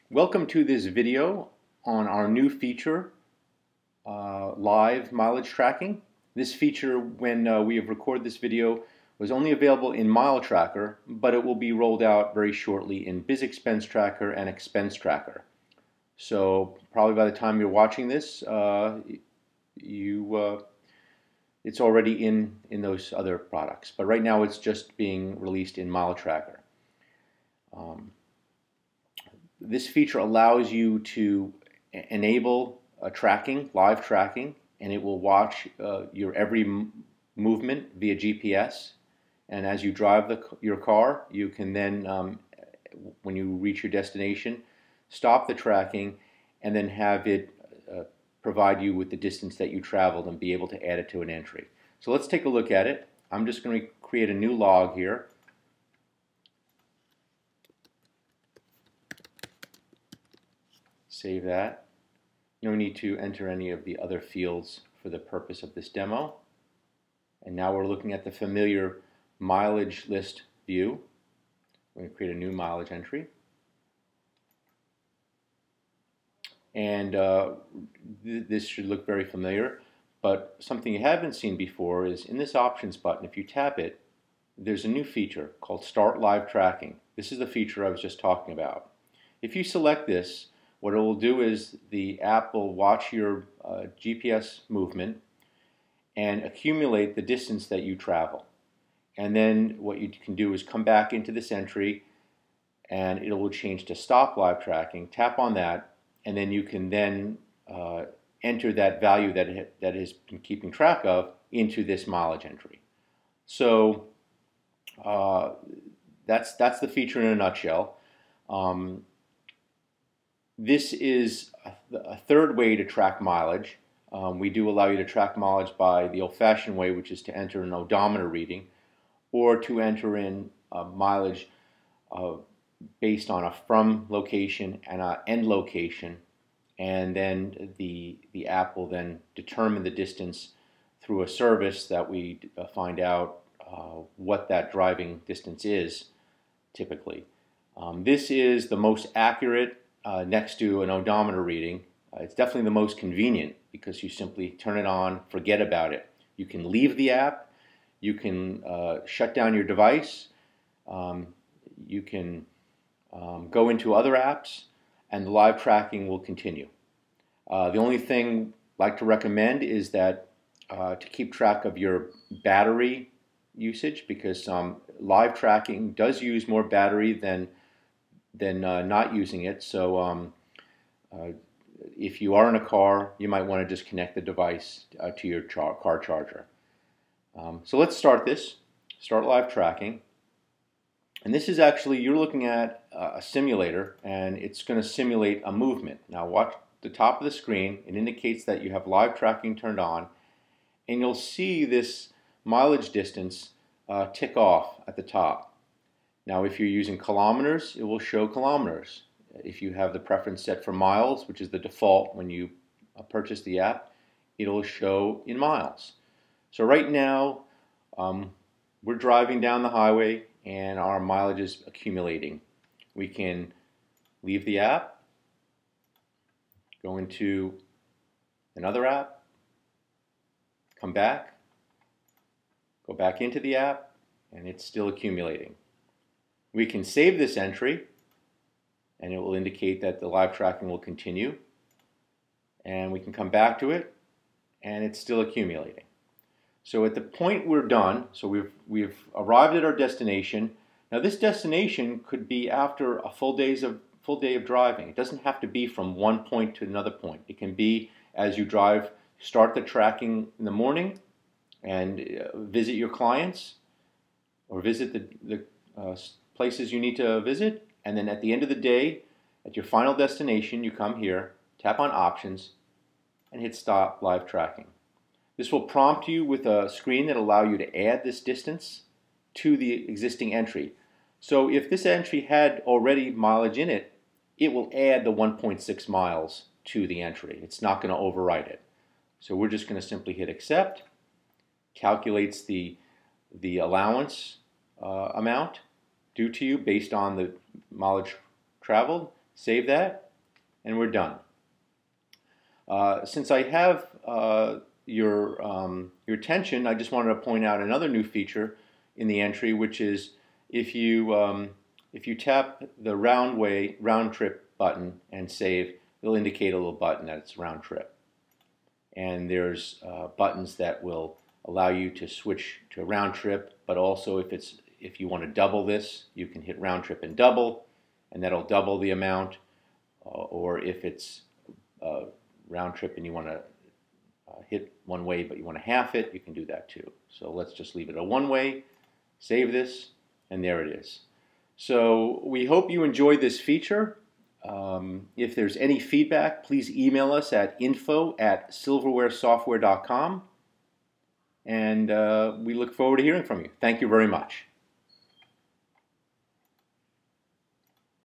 Welcome to this video on our new feature, live mileage tracking. This feature, when we have recorded this video, was only available in Mile Tracker, but it will be rolled out very shortly in BizExpense Tracker and Expense Tracker. So probably by the time you're watching this, it's already in those other products. But right now it's just being released in Mile Tracker. This feature allows you to enable tracking, live tracking, and it will watch your every movement via GPS. And as you drive your car, you can then, when you reach your destination, stop the tracking and then have it provide you with the distance that you traveled and be able to add it to an entry. So let's take a look at it. I'm just going to create a new log here. Save that. No need to enter any of the other fields for the purpose of this demo. And now we're looking at the familiar mileage list view. We're going to create a new mileage entry. And this should look very familiar, but something you haven't seen before is in this options button, if you tap it, there's a new feature called Start Live Tracking. This is the feature I was just talking about. If you select this, what it will do is the app will watch your GPS movement and accumulate the distance that you travel. And then what you can do is come back into this entry and it will change to Stop Live Tracking. Tap on that and then you can then enter that value that it has been keeping track of into this mileage entry. So that's the feature in a nutshell. This is a third way to track mileage. We do allow you to track mileage by the old-fashioned way, which is to enter an odometer reading, or to enter in mileage based on a from location and an end location, and then the app will then determine the distance through a service that we find out what that driving distance is typically. This is the most accurate next to an odometer reading. It's definitely the most convenient because you simply turn it on, forget about it. You can leave the app, you can shut down your device, you can go into other apps, and the live tracking will continue. The only thing I'd like to recommend is that to keep track of your battery usage, because live tracking does use more battery than not using it. So if you are in a car, you might want to just connect the device to your car charger. So let's start this. Start live tracking. And this is actually, you're looking at a simulator, and it's going to simulate a movement. Now watch the top of the screen. It indicates that you have live tracking turned on, and you'll see this mileage distance tick off at the top. Now if you're using kilometers, it will show kilometers. If you have the preference set for miles, which is the default when you purchase the app, it'll show in miles. So right now, we're driving down the highway and our mileage is accumulating. We can leave the app, go into another app, come back, go back into the app, and it's still accumulating. We can save this entry and it will indicate that the live tracking will continue, and we can come back to it and it's still accumulating. So at the point we're done, so we've arrived at our destination. Now this destination could be after a full day of driving. It doesn't have to be from one point to another point. It can be as you drive, start the tracking in the morning and visit your clients or visit the places you need to visit, and then at the end of the day, at your final destination, you come here, tap on Options, and hit Stop Live Tracking. This will prompt you with a screen that allows you to add this distance to the existing entry. So if this entry had already mileage in it, it will add the 1.6 miles to the entry. It's not going to overwrite it. So we're just going to simply hit Accept, calculates the allowance amount due to you based on the mileage traveled, Save that, and we're done. Since I have your attention, I just wanted to point out another new feature in the entry, which is if you tap the round trip button and save, it'll indicate a little button that it's round trip. And there's buttons that will allow you to switch to round trip, but also if you want to double this, you can hit round trip and double, and that'll double the amount. Or if it's round trip and you want to hit one way but you want to half it, you can do that too. So let's just leave it a one way, save this, and there it is. So we hope you enjoyed this feature. If there's any feedback, please email us at info@silverwaresoftware.com, and we look forward to hearing from you. Thank you very much.